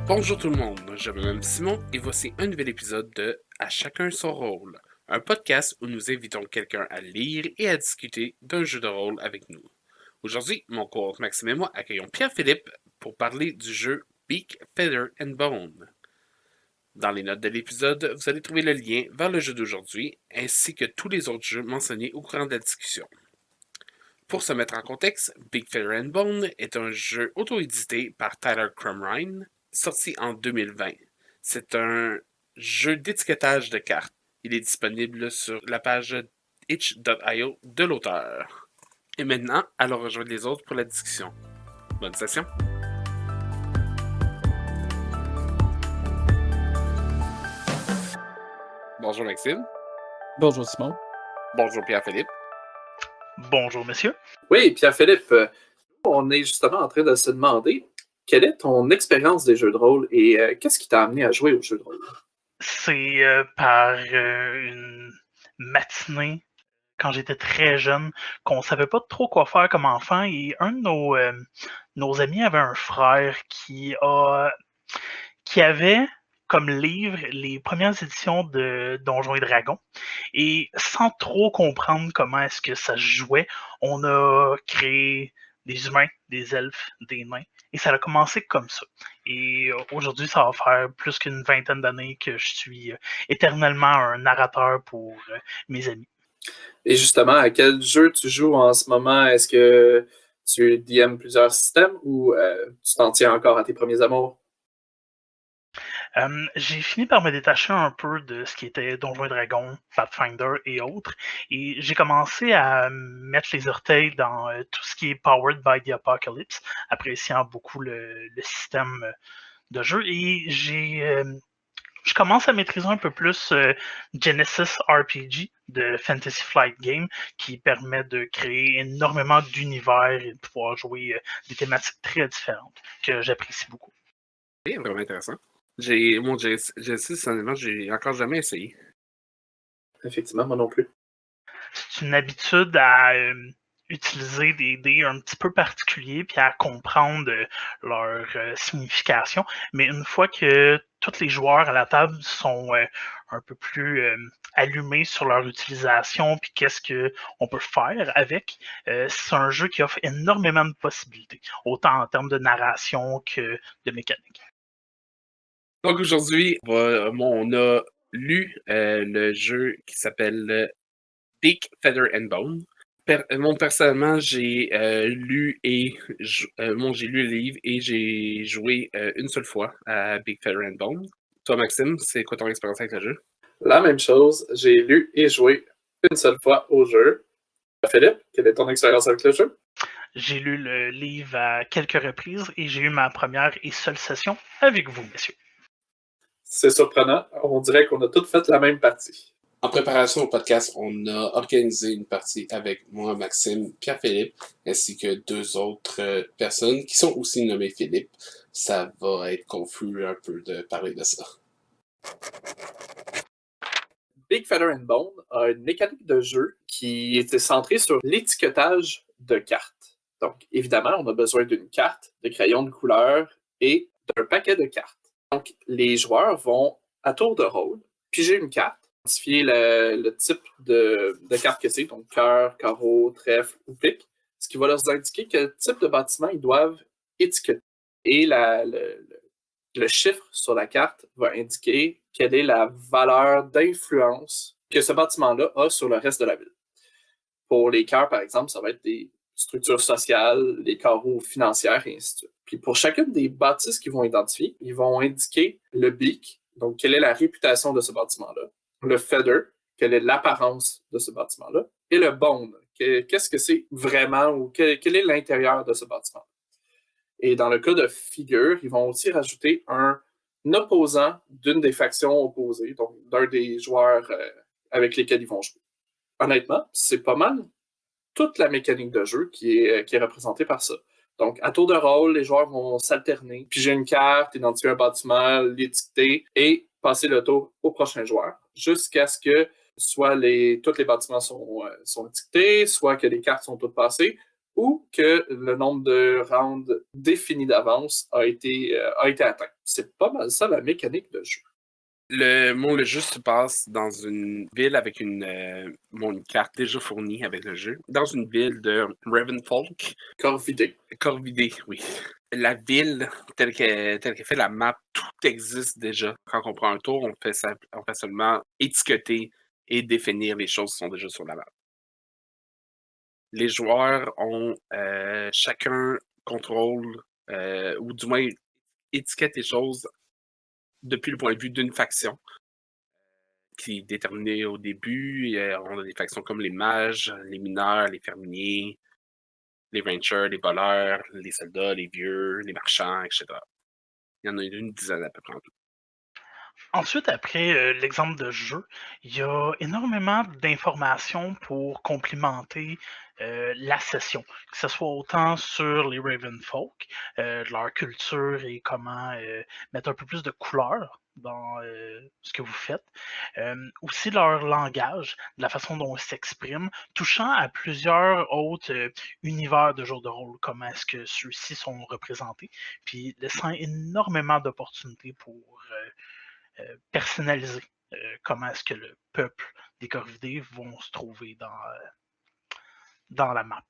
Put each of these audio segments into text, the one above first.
Bonjour tout le monde, je m'appelle Simon et voici un nouvel épisode de À chacun son rôle, un podcast où nous invitons quelqu'un à lire et à discuter d'un jeu de rôle avec nous. Aujourd'hui, mon cohorte Maxime et moi accueillons Pierre-Philippe pour parler du jeu Beak, Feather and Bone. Dans les notes de l'épisode, vous allez trouver le lien vers le jeu d'aujourd'hui ainsi que tous les autres jeux mentionnés au courant de la discussion. Pour se mettre en contexte, Big Feather and Bone est un jeu auto-édité par Tyler Crumrine, sorti en 2020. C'est un jeu d'étiquetage de cartes. Il est disponible sur la page itch.io de l'auteur. Et maintenant, allons rejoindre les autres pour la discussion. Bonne session! Bonjour Maxime. Bonjour Simon. Bonjour Pierre-Philippe. Bonjour, monsieur. Oui, Pierre-Philippe, on est justement en train de se demander quelle est ton expérience des jeux de rôle et qu'est-ce qui t'a amené à jouer aux jeux de rôle? C'est par une matinée, quand j'étais très jeune, qu'on savait pas trop quoi faire comme enfant, et un de nos amis avait un frère qui avait comme livre les premières éditions de Donjons et Dragons. Et sans trop comprendre comment est-ce que ça se jouait, on a créé des humains, des elfes, des nains. Et ça a commencé comme ça. Et aujourd'hui, ça va faire plus qu'une vingtaine d'années que je suis éternellement un narrateur pour mes amis. Et justement, à quel jeu tu joues en ce moment? Est-ce que tu DM plusieurs systèmes ou tu t'en tiens encore à tes premiers amours? J'ai fini par me détacher un peu de ce qui était Donjons et Dragons, Pathfinder et autres, et j'ai commencé à mettre les orteils dans tout ce qui est Powered by the Apocalypse, appréciant beaucoup le système de jeu, et je commence à maîtriser un peu plus Genesis RPG de Fantasy Flight Game, qui permet de créer énormément d'univers et de pouvoir jouer des thématiques très différentes, que j'apprécie beaucoup. C'est vraiment intéressant. Mon Genesis, honnêtement, j'ai encore jamais essayé. Effectivement, moi non plus. C'est une habitude à utiliser des dés un petit peu particuliers puis à comprendre leur signification. Mais une fois que tous les joueurs à la table sont un peu plus allumés sur leur utilisation puis qu'est-ce qu'on peut faire avec, c'est un jeu qui offre énormément de possibilités, autant en termes de narration que de mécanique. Donc aujourd'hui, on a lu le jeu qui s'appelle Beak, Feather and Bone. Personnellement, j'ai lu j'ai lu le livre et j'ai joué une seule fois à Big Feather and Bone. Toi, Maxime, c'est quoi ton expérience avec le jeu? La même chose, j'ai lu et joué une seule fois au jeu. Philippe, quelle est ton expérience avec le jeu? J'ai lu le livre à quelques reprises et j'ai eu ma première et seule session avec vous, messieurs. C'est surprenant, on dirait qu'on a toutes fait la même partie. En préparation au podcast, on a organisé une partie avec moi, Maxime, Pierre-Philippe, ainsi que deux autres personnes qui sont aussi nommées Philippe. Ça va être confus un peu de parler de ça. Big Feather and Bone a une mécanique de jeu qui était centrée sur l'étiquetage de cartes. Donc, évidemment, on a besoin d'une carte, de crayons de couleur et d'un paquet de cartes. Donc, les joueurs vont, à tour de rôle, piger une carte, identifier le type de carte que c'est, donc cœur, carreau, trèfle ou pique, ce qui va leur indiquer quel type de bâtiment ils doivent étiqueter. Et le chiffre sur la carte va indiquer quelle est la valeur d'influence que ce bâtiment-là a sur le reste de la ville. Pour les cœurs, par exemple, ça va être des structures sociales, les carreaux financières, et ainsi de suite. Puis pour chacune des bâtisses qu'ils vont identifier, ils vont indiquer le beak, donc quelle est la réputation de ce bâtiment-là, le feather, quelle est l'apparence de ce bâtiment-là, et le bone, qu'est-ce que c'est vraiment ou quel est l'intérieur de ce bâtiment. Et dans le cas de figure, ils vont aussi rajouter un opposant d'une des factions opposées, donc d'un des joueurs avec lesquels ils vont jouer. Honnêtement, c'est pas mal toute la mécanique de jeu qui est représentée par ça. Donc, à tour de rôle, les joueurs vont s'alterner, piger une carte, identifier un bâtiment, l'étiqueter et passer le tour au prochain joueur, jusqu'à ce que soit tous les bâtiments sont étiquetés, soit que les cartes sont toutes passées, ou que le nombre de rounds défini d'avance a été atteint. C'est pas mal ça la mécanique de jeu. Le jeu se passe dans une ville avec une carte déjà fournie avec le jeu, dans une ville de Ravenfolk. Corvidé. Corvidé, oui. La ville, telle qu'elle fait la map, tout existe déjà. Quand on prend un tour, on fait seulement étiqueter et définir les choses qui sont déjà sur la map. Les joueurs ont chacun contrôle, ou du moins étiquette les choses depuis le point de vue d'une faction qui est déterminée au début. On a des factions comme les mages, les mineurs, les fermiers, les rangers, les voleurs, les soldats, les vieux, les marchands, etc. Il y en a une dizaine à peu près en tout. Ensuite, après l'exemple de jeu, il y a énormément d'informations pour complimenter la session, que ce soit autant sur les Ravenfolk, leur culture et comment mettre un peu plus de couleur dans ce que vous faites, aussi leur langage, la façon dont ils s'expriment, touchant à plusieurs autres univers de jeux de rôle, comment est-ce que ceux-ci sont représentés, puis laissant énormément d'opportunités pour personnaliser comment est-ce que le peuple des Corvidés vont se trouver dans la map.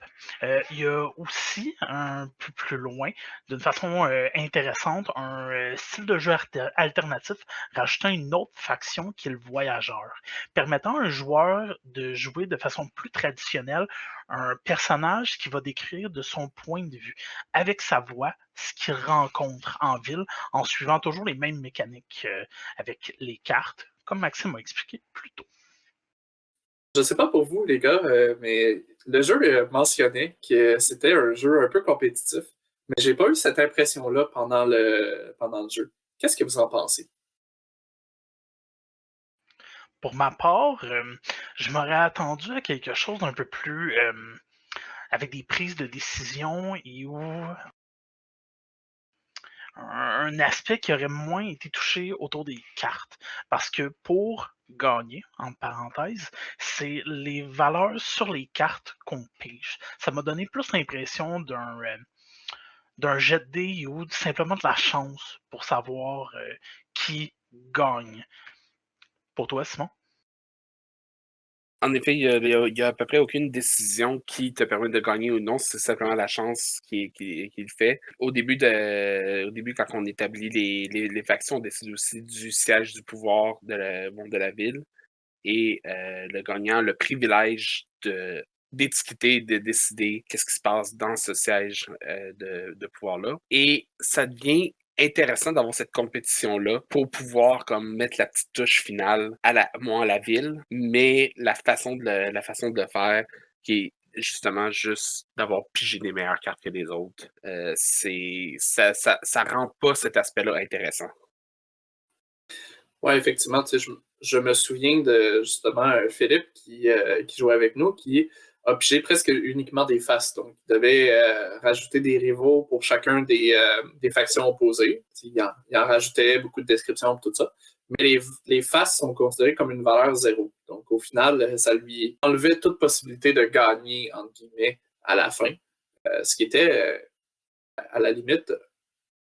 Il y a aussi un peu plus loin, d'une façon intéressante, un style de jeu alternatif rajoutant une autre faction qui est le voyageur, permettant à un joueur de jouer de façon plus traditionnelle un personnage qui va décrire de son point de vue, avec sa voix, ce qu'il rencontre en ville, en suivant toujours les mêmes mécaniques avec les cartes, comme Maxime a expliqué plus tôt. Je sais pas pour vous, les gars, mais le jeu mentionnait que c'était un jeu un peu compétitif, mais j'ai pas eu cette impression-là pendant le jeu. Qu'est-ce que vous en pensez? Pour ma part, je m'aurais attendu à quelque chose d'un peu plus avec des prises de décision et où un aspect qui aurait moins été touché autour des cartes. Parce que pour gagner, en parenthèse, c'est les valeurs sur les cartes qu'on pige. Ça m'a donné plus l'impression d'un jet de dés ou simplement de la chance pour savoir qui gagne. Pour toi, Simon? En effet, il y a à peu près aucune décision qui te permet de gagner ou non. C'est simplement la chance qui le fait. Au début, quand on établit les factions, on décide aussi du siège du pouvoir de la ville. Et le gagnant a le privilège d'étiqueter, de décider qu'est-ce qui se passe dans ce siège de pouvoir-là. Et ça devient intéressant d'avoir cette compétition-là pour pouvoir comme mettre la petite touche finale à la ville, mais la façon de le faire, qui est justement juste d'avoir pigé des meilleures cartes que les autres, ça rend pas cet aspect-là intéressant. Ouais, effectivement, tu sais, je me souviens de justement Philippe qui jouait avec nous, qui a pigé presque uniquement des faces. Donc, il devait rajouter des rivaux pour chacun des factions opposées. Il en rajoutait beaucoup de descriptions pour tout ça. Mais les faces sont considérées comme une valeur zéro. Donc, au final, ça lui enlevait toute possibilité de gagner, entre guillemets, à la fin. Ce qui était, à la limite,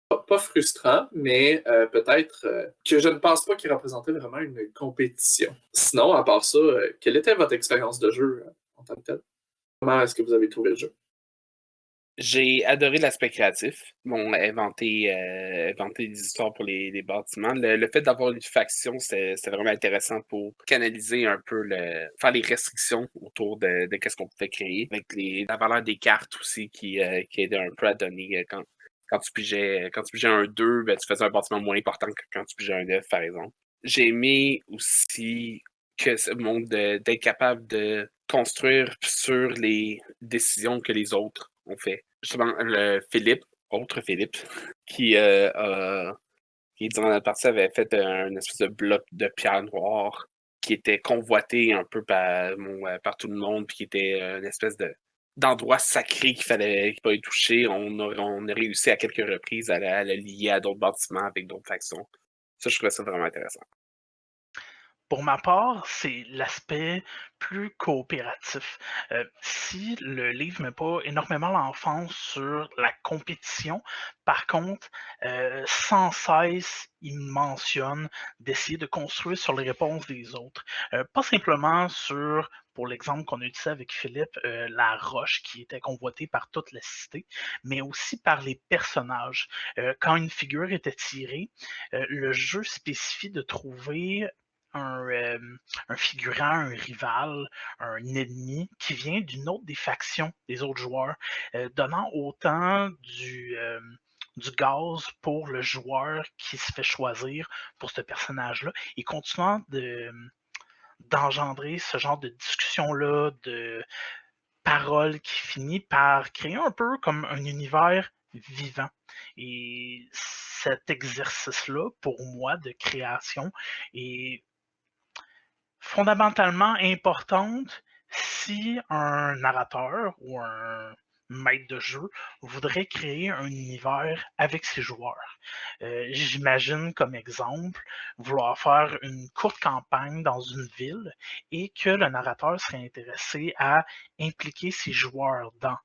pas frustrant, mais peut-être que je ne pense pas qu'il représentait vraiment une compétition. Sinon, à part ça, quelle était votre expérience de jeu en tant que tel? Comment est-ce que vous avez trouvé le jeu? J'ai adoré l'aspect créatif. Bon, inventer des histoires pour les bâtiments. Le fait d'avoir une faction, c'est vraiment intéressant pour canaliser un peu faire les restrictions autour de qu'est-ce qu'on pouvait créer. Avec la valeur des cartes aussi qui aidait un peu à donner quand tu pigeais un 2, ben, tu faisais un bâtiment moins important que quand tu pigeais un 9, par exemple. J'ai aimé aussi que ce monde d'être capable de construire sur les décisions que les autres ont fait. Justement, autre Philippe, qui, qui durant la partie avait fait un espèce de bloc de pierre noire qui était convoité un peu par tout le monde, puis qui était une espèce d'endroit sacré qu'il fallait pas y toucher. On a réussi à quelques reprises à le lier à d'autres bâtiments avec d'autres factions. Ça, je trouvais ça vraiment intéressant. Pour ma part, c'est l'aspect plus coopératif. Si le livre met pas énormément l'emphase sur la compétition, par contre, sans cesse, il mentionne d'essayer de construire sur les réponses des autres. Pas simplement sur, pour l'exemple qu'on a utilisé avec Philippe, la roche qui était convoitée par toute la cité, mais aussi par les personnages. Quand une figure était tirée, le jeu spécifie de trouver un, euh, un figurant, un rival, un ennemi qui vient d'une autre des factions des autres joueurs, donnant autant du gaz pour le joueur qui se fait choisir pour ce personnage-là et continuant d'engendrer ce genre de discussion-là, de paroles qui finit par créer un peu comme un univers vivant. Et cet exercice-là, pour moi, de création, est fondamentalement importante si un narrateur ou un maître de jeu voudrait créer un univers avec ses joueurs. J'imagine comme exemple vouloir faire une courte campagne dans une ville et que le narrateur serait intéressé à impliquer ses joueurs dans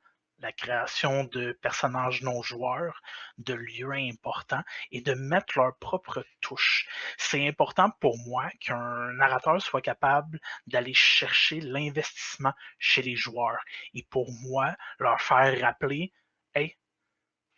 la création de personnages non joueurs, de lieux importants et de mettre leur propre touche. C'est important pour moi qu'un narrateur soit capable d'aller chercher l'investissement chez les joueurs et pour moi, leur faire rappeler, hey,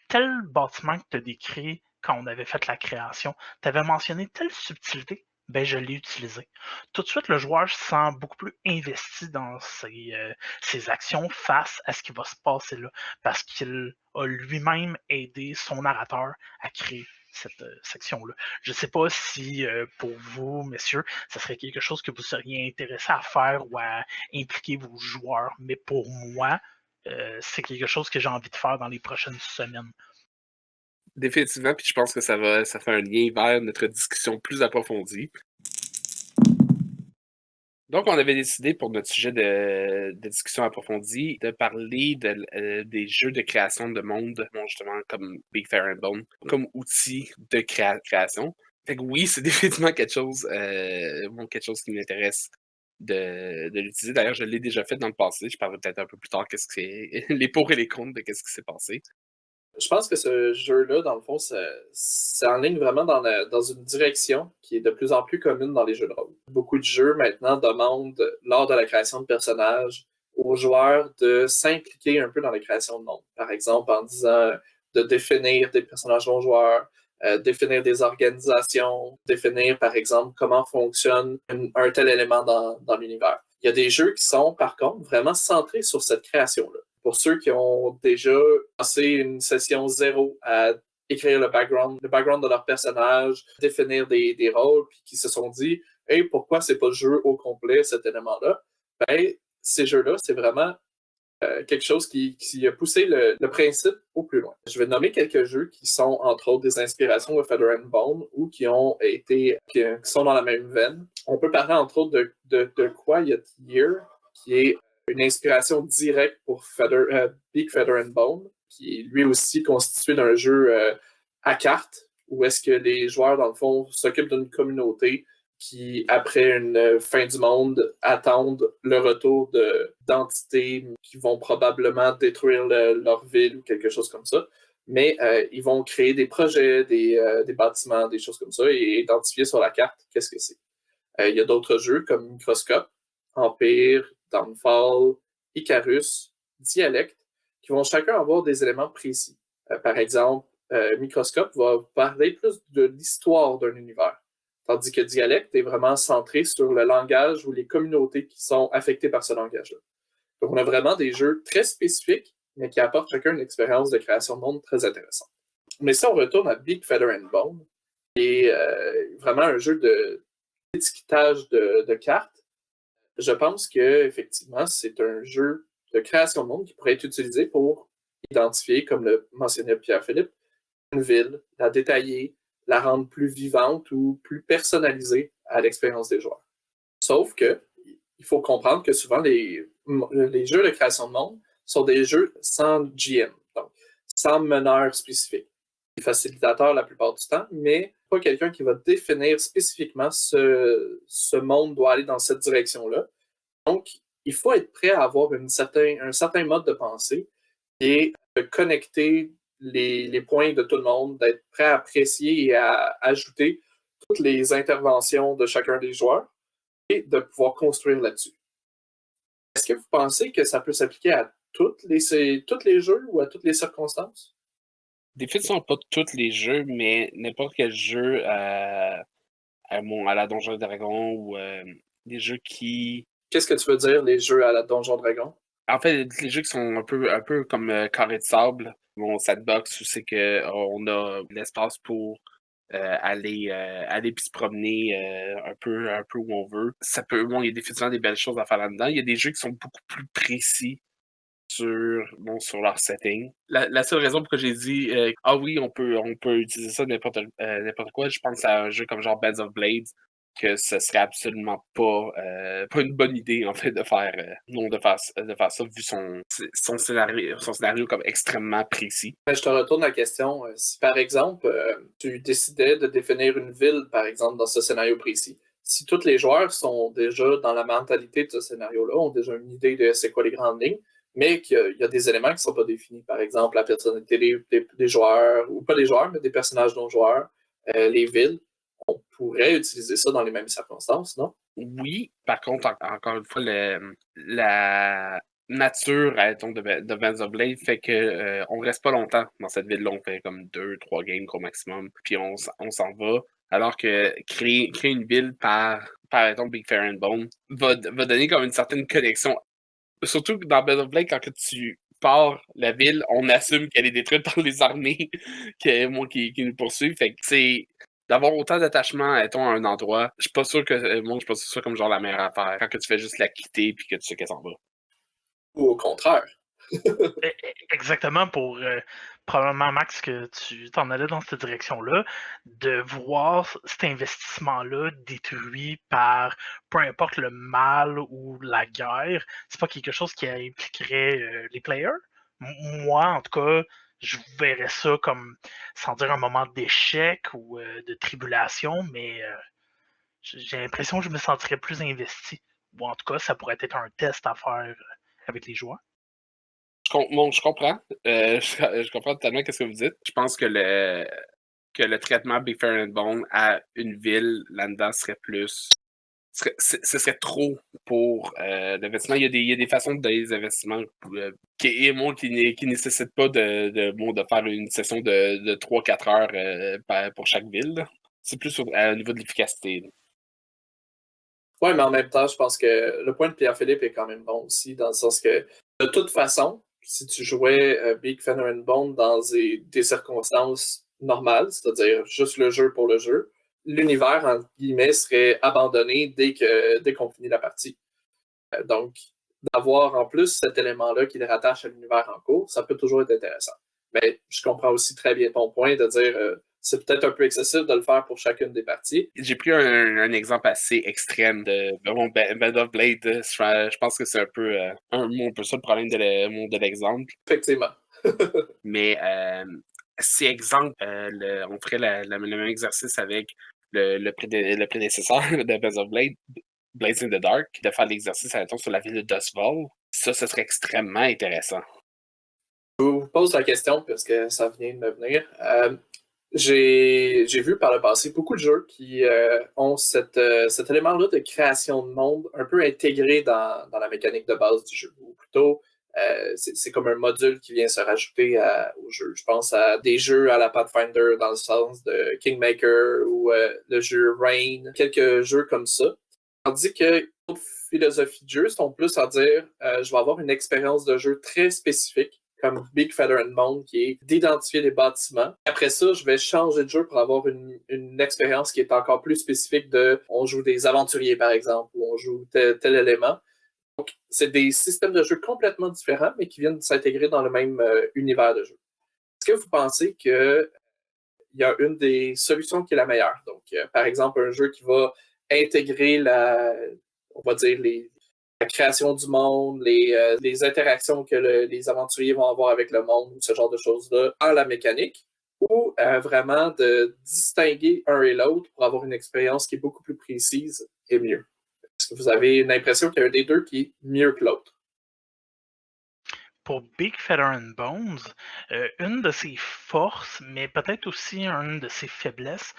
tel bâtiment que tu as décrit quand on avait fait la création, tu avais mentionné telle subtilité, ben je l'ai utilisé. Tout de suite, le joueur se sent beaucoup plus investi dans ses actions face à ce qui va se passer là, parce qu'il a lui-même aidé son narrateur à créer cette section-là. Je ne sais pas si pour vous, messieurs, ça serait quelque chose que vous seriez intéressé à faire ou à impliquer vos joueurs, mais pour moi, c'est quelque chose que j'ai envie de faire dans les prochaines semaines. Définitivement, puis je pense que ça fait un lien vers notre discussion plus approfondie. Donc, on avait décidé pour notre sujet de discussion approfondie de parler des jeux de création de monde, bon, justement comme Big Fire and Bone, comme outil de création. Fait que oui, c'est définitivement quelque chose qui m'intéresse de l'utiliser. D'ailleurs, je l'ai déjà fait dans le passé. Je parlerai peut-être un peu plus tard qu'est-ce que c'est les pour et les contre de qu'est-ce qui s'est passé. Je pense que ce jeu-là, dans le fond, ça enligne vraiment dans une direction qui est de plus en plus commune dans les jeux de rôle. Beaucoup de jeux maintenant demandent, lors de la création de personnages, aux joueurs de s'impliquer un peu dans la création de monde. Par exemple, en disant de définir des personnages non-joueurs, définir des organisations, définir, par exemple, comment fonctionne un tel élément dans l'univers. Il y a des jeux qui sont, par contre, vraiment centrés sur cette création-là. Pour ceux qui ont déjà passé une session 0 à écrire le background de leur personnage, définir des rôles, puis qui se sont dit « Hey, pourquoi c'est pas le jeu au complet, cet élément-là? » Ben, ces jeux-là, c'est vraiment quelque chose qui a poussé le principe au plus loin. Je vais nommer quelques jeux qui sont, entre autres, des inspirations de Feather and Bone ou qui sont dans la même veine. On peut parler, entre autres, de Quiet Year, qui est une inspiration directe pour Big Feather and Bone, qui est lui aussi constitué d'un jeu à cartes, où est-ce que les joueurs, dans le fond, s'occupent d'une communauté qui, après une fin du monde, attendent le retour d'entités qui vont probablement détruire leur ville ou quelque chose comme ça. Mais ils vont créer des projets, des bâtiments, des choses comme ça, et identifier sur la carte qu'est-ce que c'est. Il y a d'autres jeux comme Microscope, Empire, Downfall, Icarus, Dialecte, qui vont chacun avoir des éléments précis. Par exemple, Microscope va parler plus de l'histoire d'un univers, tandis que Dialecte est vraiment centré sur le langage ou les communautés qui sont affectées par ce langage-là. Donc, on a vraiment des jeux très spécifiques, mais qui apportent chacun une expérience de création de monde très intéressante. Mais si on retourne à Big Feather and Bone, qui est vraiment un jeu d'étiquetage de cartes, je pense qu'effectivement, c'est un jeu de création de monde qui pourrait être utilisé pour identifier, comme le mentionnait Pierre-Philippe, une ville, la détailler, la rendre plus vivante ou plus personnalisée à l'expérience des joueurs. Sauf que il faut comprendre que souvent les jeux de création de monde sont des jeux sans GM, donc sans meneur spécifique. Des facilitateurs la plupart du temps, mais pas quelqu'un qui va définir spécifiquement ce monde doit aller dans cette direction-là. Donc, il faut être prêt à avoir un certain mode de pensée et de connecter les points de tout le monde, d'être prêt à apprécier et à ajouter toutes les interventions de chacun des joueurs et de pouvoir construire là-dessus. Est-ce que vous pensez que ça peut s'appliquer à tous les jeux ou à toutes les circonstances? Définitivement pas tous les jeux, mais n'importe quel jeu à la Donjon et Dragon ou des jeux qui. Qu'est-ce que tu veux dire, les jeux à la Donjon Dragon? En fait, les jeux qui sont un peu comme Carré de sable, mon sandbox, où c'est qu'on a l'espace pour aller puis se promener un peu où on veut. Il y a définitivement des belles choses à faire là-dedans. Il y a des jeux qui sont beaucoup plus précis sur leur setting. La seule raison pour que j'ai dit ah oui, on peut utiliser ça n'importe quoi, je pense à un jeu comme genre Bands of Blades, que ce serait absolument pas une bonne idée en fait de faire ça vu son scénario comme extrêmement précis. Mais je te retourne la question. Si par exemple, tu décidais de définir une ville, par exemple, dans ce scénario précis, si tous les joueurs sont déjà dans la mentalité de ce scénario-là, ont déjà une idée de c'est quoi les grandes lignes, mais qu'il y a des éléments qui ne sont pas définis, par exemple la personnalité des joueurs, ou pas des joueurs, mais des personnages non joueurs, les villes, on pourrait utiliser ça dans les mêmes circonstances, non? Oui, par contre, encore une fois, la nature de Bands of Blade fait que on reste pas longtemps dans cette ville-là. On fait comme 2-3 games au maximum, puis on s'en va. Alors que créer une ville par exemple, Big Fair and Bone va donner comme une certaine connexion. Surtout que dans Bands of Blade, quand que tu pars la ville, on assume qu'elle est détruite par les armées qui nous poursuivent. Fait que c'est d'avoir autant d'attachement, à un endroit, je suis pas sûr que je suis pas sûr que c'est comme genre la meilleure affaire. Quand que tu fais juste la quitter puis que tu sais qu'elle s'en va. Ou au contraire. Exactement, pour probablement, Max, que tu t'en allais dans cette direction-là, de voir cet investissement-là détruit par peu importe le mal ou la guerre, c'est pas quelque chose qui impliquerait les players. Moi, en tout cas, je verrais ça comme, sans dire un moment d'échec ou de tribulation, mais j'ai l'impression que je me sentirais plus investi. Ou en tout cas, ça pourrait être un test à faire avec les joueurs. Je comprends. Je comprends totalement ce que vous dites. Je pense que le traitement Big Fair and Bone à une ville là-dedans serait plus. Ce serait trop pour l'investissement. Il y a des façons de donner des investissements qui ne nécessitent pas de faire une session de 3-4 heures pour chaque ville. Là. C'est plus au niveau de l'efficacité. Oui, mais en même temps, je pense que le point de Pierre-Philippe est quand même bon aussi, dans le sens que, de toute façon, si tu jouais Big Feather and Bone dans des circonstances normales, c'est-à-dire juste le jeu pour le jeu, l'univers, entre guillemets, serait abandonné dès qu'on finit la partie. Donc, d'avoir en plus cet élément-là qui le rattache à l'univers en cours, ça peut toujours être intéressant. Mais je comprends aussi très bien ton point de dire c'est peut-être un peu excessif de le faire pour chacune des parties. J'ai pris un exemple assez extrême de Band of Blade. Je pense que c'est un peu ça le problème de l'exemple. Effectivement. Mais si exemple, on ferait le même exercice avec le prédécesseur de Bands of Blade, Blades in the Dark, de faire l'exercice sur la ville de Dustfall, ça, ce serait extrêmement intéressant. Je vous pose la question parce que ça vient de me venir. J'ai vu par le passé beaucoup de jeux qui ont cet élément-là de création de monde un peu intégré dans la mécanique de base du jeu. Ou plutôt, c'est comme un module qui vient se rajouter au jeu. Je pense à des jeux à la Pathfinder dans le sens de Kingmaker ou le jeu Rain, quelques jeux comme ça. Tandis que d'autres philosophies de jeu sont plus à dire je vais avoir une expérience de jeu très spécifique comme Big Feather and Bone, qui est d'identifier les bâtiments. Après ça, je vais changer de jeu pour avoir une expérience qui est encore plus spécifique on joue des aventuriers, par exemple, ou on joue tel élément. Donc, c'est des systèmes de jeu complètement différents, mais qui viennent s'intégrer dans le même univers de jeu. Est-ce que vous pensez qu'il y a une des solutions qui est la meilleure? Donc, par exemple, un jeu qui va intégrer on va dire, la création du monde, les interactions que les aventuriers vont avoir avec le monde, ce genre de choses-là, dans la mécanique, ou vraiment de distinguer un et l'autre pour avoir une expérience qui est beaucoup plus précise et mieux? Est-ce que vous avez une impression qu'il y a un des deux qui est mieux que l'autre? Pour Big Feather and Bones, une de ses forces, mais peut-être aussi une de ses faiblesses,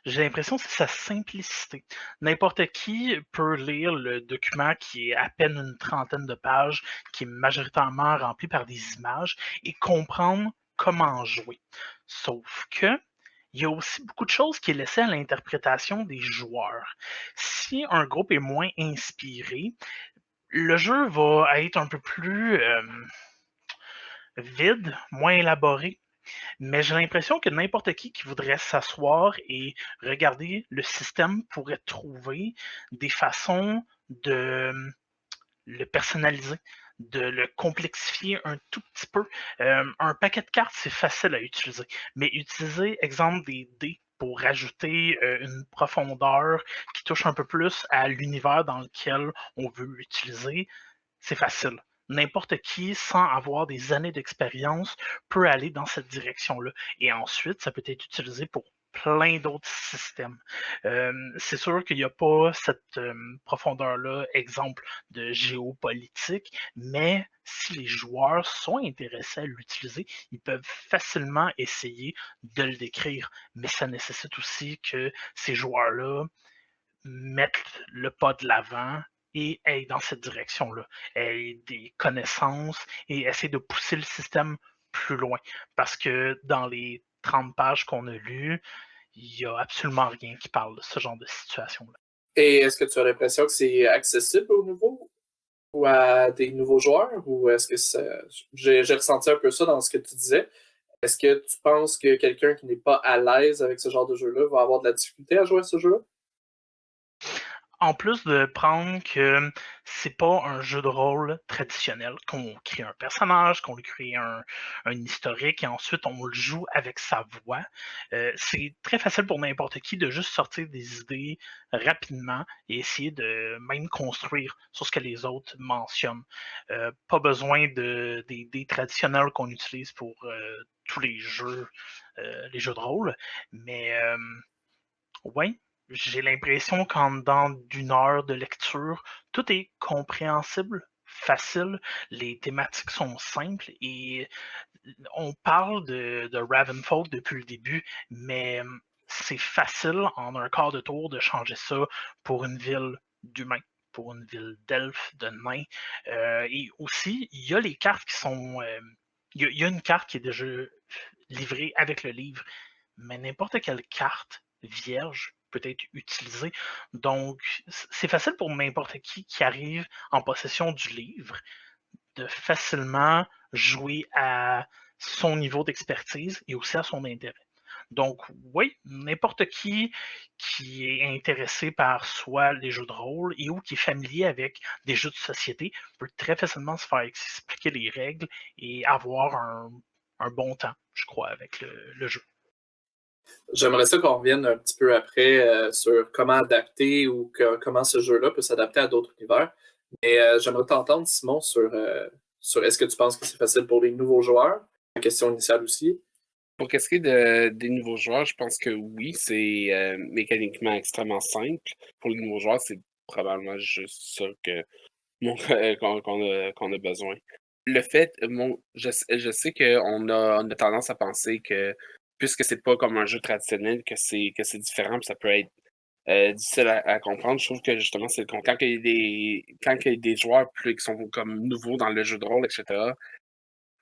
j'ai l'impression que c'est sa simplicité. N'importe qui peut lire le document qui est à peine une trentaine de pages, qui est majoritairement rempli par des images, et comprendre comment jouer. Sauf que il y a aussi beaucoup de choses qui est laissé à l'interprétation des joueurs. Si un groupe est moins inspiré, le jeu va être un peu plus vide, moins élaboré, mais j'ai l'impression que n'importe qui voudrait s'asseoir et regarder le système pourrait trouver des façons de le personnaliser, de le complexifier un tout petit peu. Un paquet de cartes, c'est facile à utiliser, mais utiliser, exemple, des dés pour rajouter une profondeur qui touche un peu plus à l'univers dans lequel on veut l'utiliser, c'est facile. N'importe qui, sans avoir des années d'expérience, peut aller dans cette direction-là. Et ensuite, ça peut être utilisé pour plein d'autres systèmes. C'est sûr qu'il n'y a pas cette profondeur-là, exemple de géopolitique, mais si les joueurs sont intéressés à l'utiliser, ils peuvent facilement essayer de le décrire. Mais ça nécessite aussi que ces joueurs-là mettre le pas de l'avant et aille dans cette direction-là, aient des connaissances et essayer de pousser le système plus loin. Parce que dans les 30 pages qu'on a lues, il n'y a absolument rien qui parle de ce genre de situation-là. Et est-ce que tu as l'impression que c'est accessible aux nouveaux ou à des nouveaux joueurs? Ou est-ce que ça... J'ai ressenti un peu ça dans ce que tu disais. Est-ce que tu penses que quelqu'un qui n'est pas à l'aise avec ce genre de jeu-là va avoir de la difficulté à jouer à ce jeu-là? En plus de prendre que c'est pas un jeu de rôle traditionnel, qu'on crée un personnage, qu'on lui crée un historique et ensuite on le joue avec sa voix, c'est très facile pour n'importe qui de juste sortir des idées rapidement et essayer de même construire sur ce que les autres mentionnent. Pas besoin des dés traditionnels qu'on utilise pour tous les jeux de rôle, mais oui, j'ai l'impression qu'en dedans d'une heure de lecture, tout est compréhensible, facile, les thématiques sont simples et on parle de Ravenfolk depuis le début, mais c'est facile en un quart de tour de changer ça pour une ville d'humains, pour une ville d'elfes, de nains. Et aussi, il y a les cartes qui sont... il y a une carte qui est déjà livrée avec le livre, mais n'importe quelle carte vierge peut être utilisée. Donc, c'est facile pour n'importe qui arrive en possession du livre de facilement jouer à son niveau d'expertise et aussi à son intérêt. Donc, oui, n'importe qui est intéressé par soit les jeux de rôle et ou qui est familier avec des jeux de société peut très facilement se faire expliquer les règles et avoir un bon temps, je crois, avec le jeu. J'aimerais ça qu'on revienne un petit peu après sur comment adapter ou comment ce jeu-là peut s'adapter à d'autres univers. Mais j'aimerais t'entendre, Simon, sur est-ce que tu penses que c'est facile pour les nouveaux joueurs? La question initiale aussi. Pour qu'est-ce qui est des nouveaux joueurs, je pense que oui, c'est mécaniquement extrêmement simple. Pour les nouveaux joueurs, c'est probablement juste ça qu'on a besoin. Le fait, je sais on a tendance à penser que puisque c'est pas comme un jeu traditionnel, que c'est différent, puis ça peut être difficile à comprendre. Je trouve que justement, c'est le contraire. Quand il y a des joueurs plus qui sont comme nouveaux dans le jeu de rôle, etc.,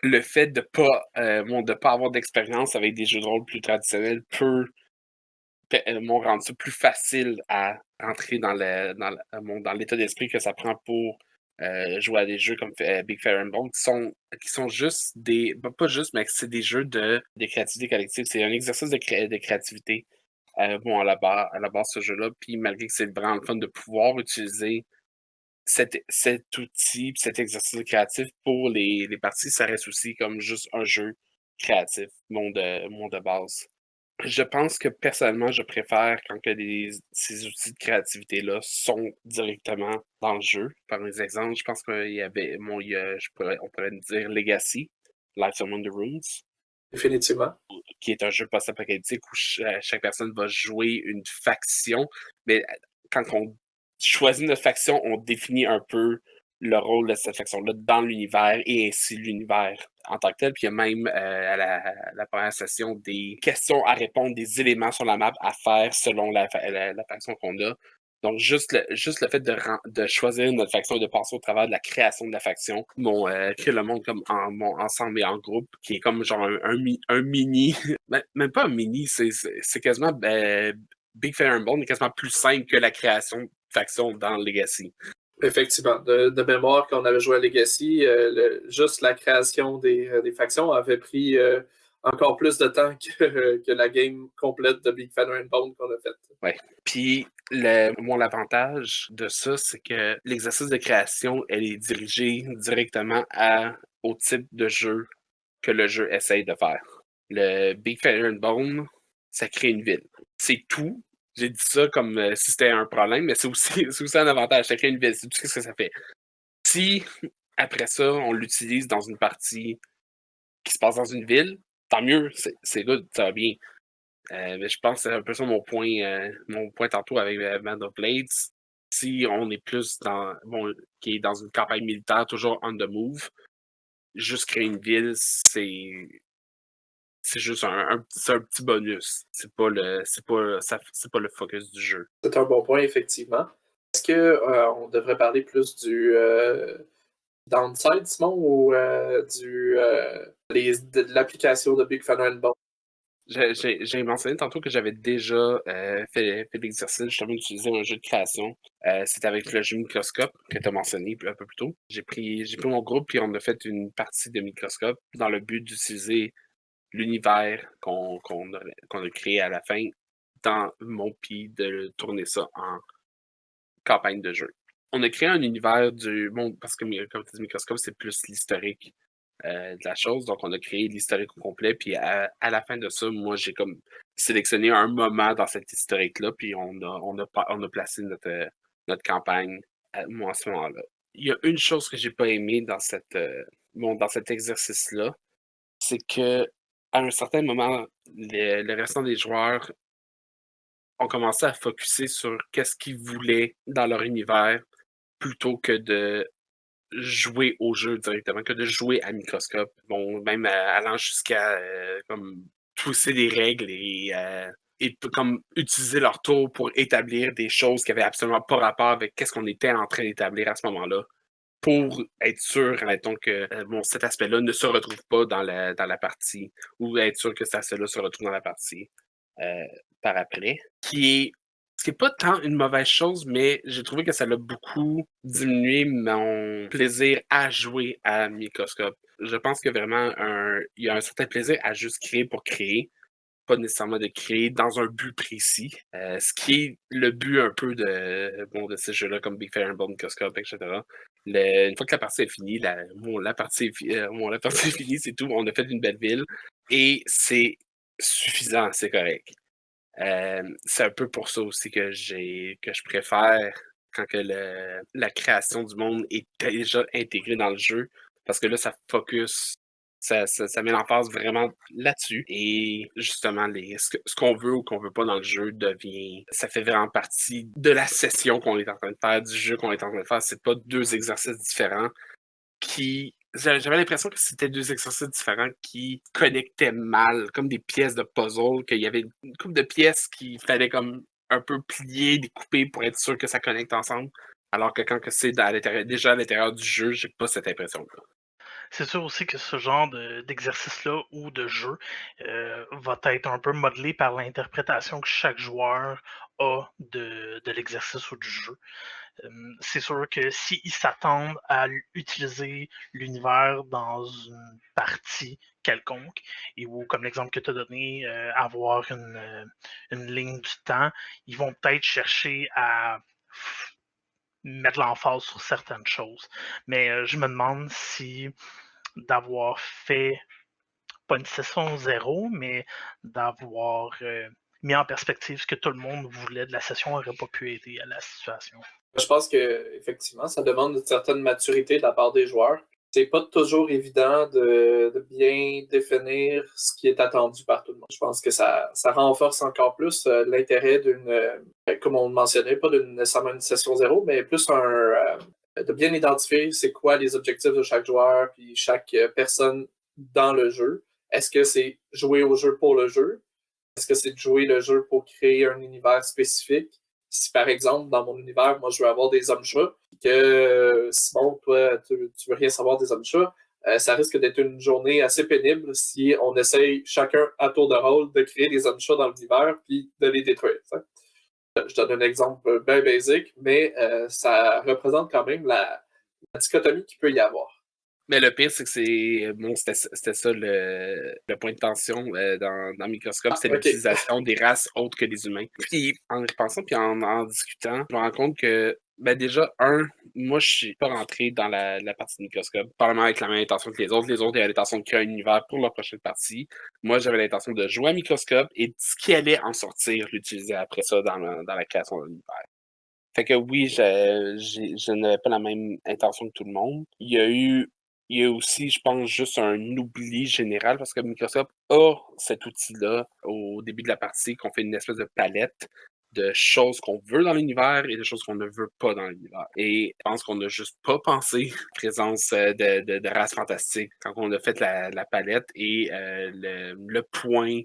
le fait de pas avoir d'expérience avec des jeux de rôle plus traditionnels peut rendre ça plus facile à rentrer dans l'état d'esprit que ça prend pour jouer à des jeux comme Big Fair and Bold qui sont juste pas juste, mais c'est des jeux de créativité collective. C'est un exercice de créativité à la base ce jeu-là. Puis malgré que c'est vraiment le fun de pouvoir utiliser cet outil, cet exercice créatif pour les parties, ça reste aussi comme juste un jeu créatif, mon de base. Je pense que personnellement, je préfère quand que ces outils de créativité-là sont directement dans le jeu. Par exemple, je pense qu'il y avait, on pourrait dire Legacy, Life Among the Runes. Définitivement. qui est un jeu post-apocalyptique où chaque personne va jouer une faction. Mais quand on choisit notre faction, on définit un peu le rôle de cette faction-là dans l'univers et ainsi l'univers en tant que tel. Puis il y a même à la première session des questions à répondre, des éléments sur la map à faire selon la faction qu'on a. Donc, juste le fait de choisir notre faction et de passer au travers de la création de la faction, créer le monde comme ensemble et en groupe, qui est comme genre un mini, même pas un mini, c'est quasiment Big Fire and Bone est quasiment plus simple que la création de faction dans Legacy. Effectivement. De mémoire, quand on avait joué à Legacy, juste la création des factions avait pris encore plus de temps que la game complète de Big Feather and Bone qu'on a faite. Ouais. Puis, l'avantage de ça, c'est que l'exercice de création, elle est dirigée directement au type de jeu que le jeu essaye de faire. Le Big Feather and Bone, ça crée une ville. C'est tout. J'ai dit ça comme si c'était un problème, mais c'est aussi un avantage. Ça crée une ville. C'est tout ce que ça fait. Si, après ça, on l'utilise dans une partie qui se passe dans une ville, tant mieux, c'est good, ça va bien. Mais je pense que c'est un peu ça mon point tantôt avec Band of Blades. Si on est plus qui est dans une campagne militaire, toujours on the move, juste créer une ville, c'est juste un petit bonus. C'est pas le focus du jeu. C'est un bon point, effectivement. Est-ce qu'on devrait parler plus du downside, Simon, ou de l'application de Big Feather and Bone? J'ai mentionné tantôt que j'avais déjà fait l'exercice justement d'utiliser un jeu de création. C'était avec le jeu Microscope que tu as mentionné un peu plus tôt. J'ai pris mon groupe et on a fait une partie de Microscope dans le but d'utiliser l'univers qu'on a créé à la fin dans mon pays, de tourner ça en campagne de jeu. On a créé un univers du monde, parce que comme tu dis, Microscope, c'est plus l'historique de la chose. Donc, on a créé l'historique au complet. Puis à la fin de ça, moi, j'ai comme sélectionné un moment dans cet historique-là. Puis on a placé notre campagne à ce moment-là. Il y a une chose que j'ai pas aimé dans cet exercice-là, c'est que à un certain moment, le restant des joueurs ont commencé à focusser sur qu'est-ce qu'ils voulaient dans leur univers plutôt que de jouer au jeu directement, que de jouer à Microscope. Bon, même allant jusqu'à comme pousser des règles et comme utiliser leur tour pour établir des choses qui avaient absolument pas rapport avec qu'est-ce qu'on était en train d'établir à ce moment-là, pour être sûr, admettons, que cet aspect-là ne se retrouve pas dans la partie, ou être sûr que cet aspect-là se retrouve dans la partie par après, ce qui n'est pas tant une mauvaise chose, mais j'ai trouvé que ça l'a beaucoup diminué mon plaisir à jouer à Microscope. Je pense que vraiment, il y a un certain plaisir à juste créer pour créer, pas nécessairement de créer dans un but précis. Ce qui est le but un peu de ces jeux-là comme Big Fire and Bone, Microscope, etc. Une fois que la partie est finie, la partie est finie, c'est tout. On a fait une belle ville et c'est suffisant, c'est correct. C'est un peu pour ça aussi que je préfère quand que la création du monde est déjà intégrée dans le jeu, parce que là, ça focus, ça met l'emphase vraiment là-dessus. Et justement, ce qu'on veut ou qu'on veut pas dans le jeu ça fait vraiment partie de la session qu'on est en train de faire, du jeu qu'on est en train de faire. C'est pas deux exercices différents j'avais l'impression que c'était deux exercices différents qui connectaient mal, comme des pièces de puzzle, qu'il y avait une couple de pièces qu'il fallait comme un peu plier, découper pour être sûr que ça connecte ensemble. Alors que quand c'est déjà à l'intérieur du jeu, j'ai pas cette impression-là. C'est sûr aussi que ce genre d'exercice-là ou de jeu va être un peu modelé par l'interprétation que chaque joueur a de l'exercice ou du jeu. C'est sûr que s'ils s'attendent à utiliser l'univers dans une partie quelconque, ou comme l'exemple que tu as donné, avoir une ligne du temps, ils vont peut-être chercher à mettre l'emphase sur certaines choses. Mais je me demande si d'avoir fait, pas une session zéro, mais d'avoir mis en perspective ce que tout le monde voulait de la session n'aurait pas pu aider à la situation. Je pense que effectivement, ça demande une certaine maturité de la part des joueurs. c'est pas toujours évident de bien définir ce qui est attendu par tout le monde. Je pense que ça renforce encore plus l'intérêt comme on le mentionnait, pas nécessairement une session zéro, mais plus de bien identifier c'est quoi les objectifs de chaque joueur, puis chaque personne dans le jeu. Est-ce que c'est jouer au jeu pour le jeu? Est-ce que c'est de jouer le jeu pour créer un univers spécifique? Si par exemple, dans mon univers, moi je veux avoir des hommes-chats, que Simon, toi, tu veux rien savoir des hommes-chats, ça risque d'être une journée assez pénible si on essaye chacun à tour de rôle de créer des hommes-chats dans l'univers puis de les détruire. T'sais. Je te donne un exemple bien basique, mais ça représente quand même la dichotomie qu'il peut y avoir. Mais le pire, c'est que c'était ça le point de tension dans Microscope, c'était OK. l'utilisation des races autres que les humains. Puis en y repensant, puis en discutant, je me rends compte que, ben déjà, moi je suis pas rentré dans la partie de Microscope, probablement avec la même intention que les autres. Les autres avaient l'intention de créer un univers pour leur prochaine partie. Moi, j'avais l'intention de jouer à Microscope et ce qui allait en sortir, l'utiliser après ça dans la création de l'univers. Fait que oui, je n'avais pas la même intention que tout le monde. Il y a aussi, je pense, juste un oubli général parce que Microsoft a cet outil-là au début de la partie qu'on fait une espèce de palette de choses qu'on veut dans l'univers et de choses qu'on ne veut pas dans l'univers. Et je pense qu'on n'a juste pas pensé présence de races fantastiques quand on a fait la palette et le point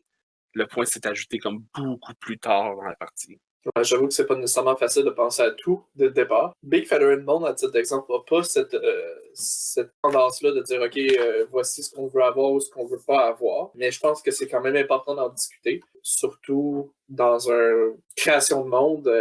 s'est ajouté comme beaucoup plus tard dans la partie. J'avoue que c'est pas nécessairement facile de penser à tout dès le départ. Big Feather and Bone, à titre d'exemple, n'a pas cette tendance-là de dire OK, voici ce qu'on veut avoir ou ce qu'on veut pas avoir. Mais je pense que c'est quand même important d'en discuter, surtout dans une création de monde.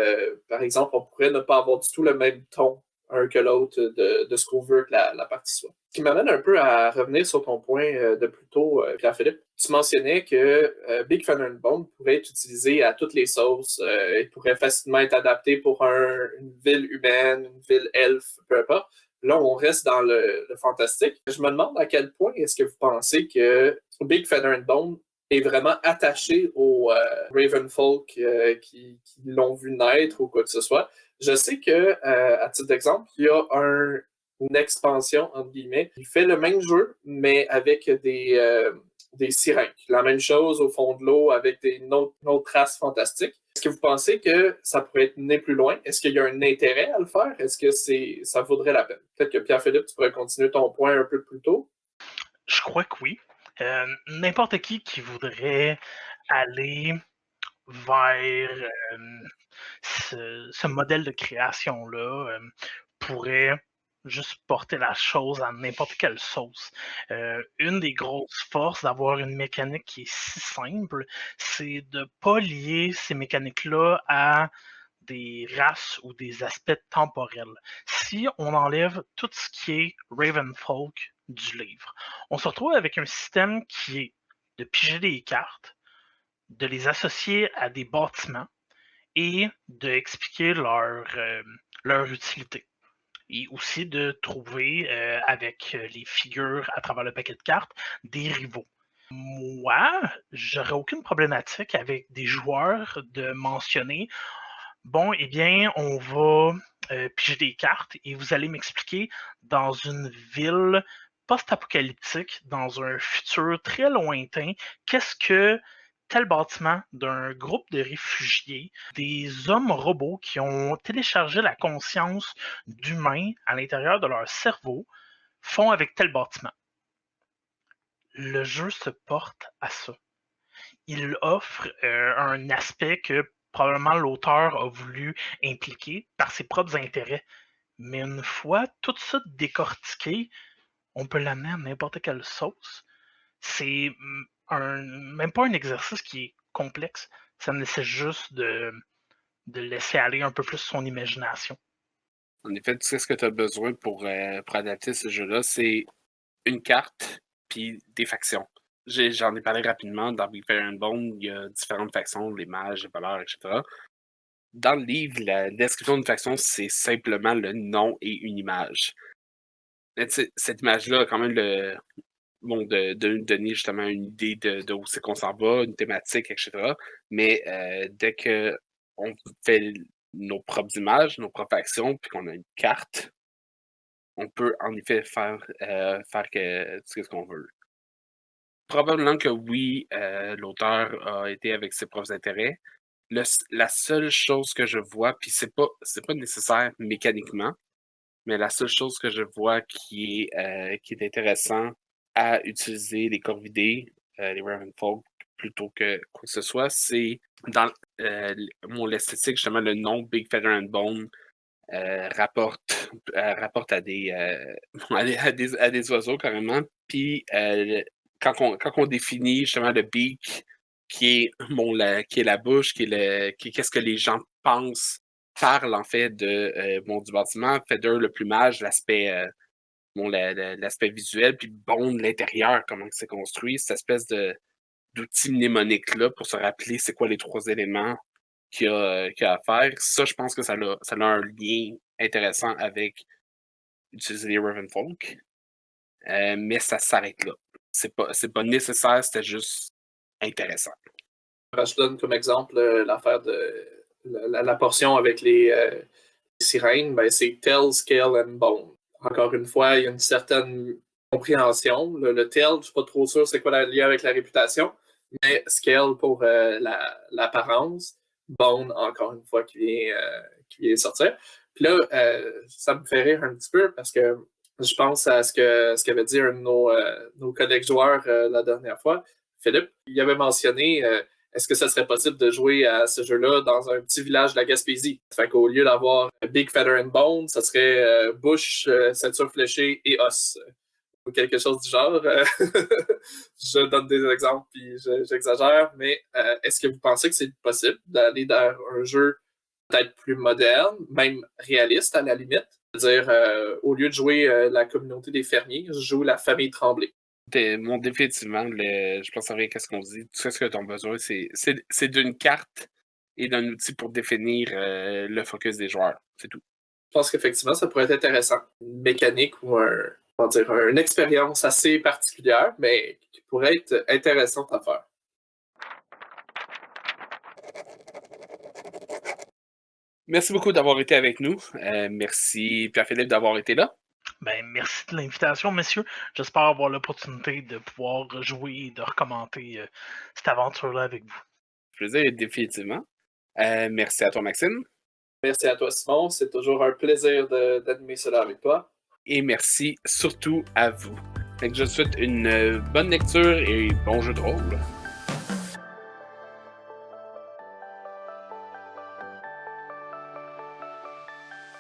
Par exemple, on pourrait ne pas avoir du tout le même ton un que l'autre de ce qu'on veut que la partie soit. Ce qui m'amène un peu à revenir sur ton point de plus tôt, Pierre-Philippe. Tu mentionnais que Big Fun and Bone pourrait être utilisé à toutes les sauces. Il pourrait facilement être adapté pour une ville humaine, une ville elfe, peu importe. Là, on reste dans le fantastique. Je me demande à quel point est-ce que vous pensez que Big Feather and Bone est vraiment attaché aux Ravenfolk qui l'ont vu naître ou quoi que ce soit. Je sais que, à titre d'exemple, il y a une expansion, entre guillemets, qui fait le même jeu, mais avec des sirènes. La même chose au fond de l'eau avec une autre race fantastique. Est-ce que vous pensez que ça pourrait être mené plus loin? Est-ce qu'il y a un intérêt à le faire? Est-ce que ça vaudrait la peine? Peut-être que Pierre-Philippe, tu pourrais continuer ton point un peu plus tôt. Je crois que oui. N'importe qui voudrait aller vers ce modèle de création-là pourrait juste porter la chose à n'importe quelle sauce. Une des grosses forces d'avoir une mécanique qui est si simple, c'est de ne pas lier ces mécaniques-là à des races ou des aspects temporels. Si on enlève tout ce qui est Ravenfolk du livre, on se retrouve avec un système qui est de piger des cartes, de les associer à des bâtiments et d'expliquer leur utilité. Et aussi de trouver avec les figures à travers le paquet de cartes des rivaux. Moi, j'aurais aucune problématique avec des joueurs de mentionner bon, eh bien, on va piger des cartes et vous allez m'expliquer dans une ville post-apocalyptique, dans un futur très lointain, qu'est-ce que tel bâtiment d'un groupe de réfugiés, des hommes robots qui ont téléchargé la conscience d'humains à l'intérieur de leur cerveau font avec tel bâtiment. Le jeu se porte à ça. Il offre un aspect que probablement l'auteur a voulu impliquer par ses propres intérêts. Mais une fois tout ça décortiqué, on peut l'amener à n'importe quelle sauce. C'est même pas un exercice qui est complexe. Ça nécessite juste de laisser aller un peu plus son imagination. En effet, tu sais ce que tu as besoin pour adapter ce jeu-là, c'est une carte puis des factions. J'en ai parlé rapidement dans Big Fire and Bone, il y a différentes factions, les mages, les voleurs, etc. Dans le livre, la description d'une faction, c'est simplement le nom et une image. Mais cette image-là a quand même de donner justement une idée de où c'est qu'on s'en va, une thématique, etc. Mais dès que on fait nos propres images, nos propres factions, puis qu'on a une carte, on peut en effet faire ce qu'on veut. Probablement que oui, l'auteur a été avec ses propres intérêts. La seule chose que je vois, puis c'est pas nécessaire mécaniquement, mais la seule chose que je vois qui est intéressant à utiliser les Corvidés, les Ravenfolk, plutôt que quoi que ce soit, c'est dans l'esthétique, justement, le nom Big Feather and Bone rapporte à des, à des oiseaux carrément. Puis quand on définit justement le beak, qui est qui est la bouche, qu'est-ce que les gens pensent, parlent en fait du bâtiment, Feather le plumage, l'aspect l'aspect visuel, puis Bone l'intérieur, comment c'est construit, cette espèce d'outil mnémonique-là pour se rappeler c'est quoi les 3 éléments qu'il y a à faire. Ça, je pense que ça a un lien intéressant avec utiliser les Ravenfolk, mais ça s'arrête là. C'est pas nécessaire, c'était juste intéressant. Je donne comme exemple l'affaire de la portion avec les sirènes, ben, c'est Tail, Scale and Bone. Encore une fois, il y a une certaine compréhension. Le Tail, je ne suis pas trop sûr c'est quoi le lien avec la réputation, mais Scale pour l'apparence, Bone, encore une fois, qui vient sortir. Puis là, ça me fait rire un petit peu parce que je pense à ce qu'avait dit un de nos collègues joueurs la dernière fois, Philippe. Il avait mentionné est-ce que ça serait possible de jouer à ce jeu-là dans un petit village de la Gaspésie? Fait qu'au lieu d'avoir Big Feather and Bone, ça serait bouche, ceinture fléchée et os. Ou quelque chose du genre. Je donne des exemples puis j'exagère, mais est-ce que vous pensez que c'est possible d'aller dans un jeu peut-être plus moderne, même réaliste à la limite? C'est-à-dire, au lieu de jouer la communauté des fermiers, je joue la famille Tremblay. Définitivement, je pense avec ce qu'on dit. Tout ce que tu as besoin, c'est d'une carte et d'un outil pour définir le focus des joueurs. C'est tout. Je pense qu'effectivement, ça pourrait être intéressant. Une mécanique ou une expérience assez particulière, mais qui pourrait être intéressante à faire. Merci beaucoup d'avoir été avec nous. Merci Pierre-Philippe d'avoir été là. Ben, merci de l'invitation, messieurs. J'espère avoir l'opportunité de pouvoir jouer et de recommander cette aventure-là avec vous. Plaisir, définitivement. Merci à toi, Maxime. Merci à toi, Simon. C'est toujours un plaisir d'animer cela avec toi. Et merci surtout à vous. Donc, je vous souhaite une bonne lecture et bon jeu de rôle.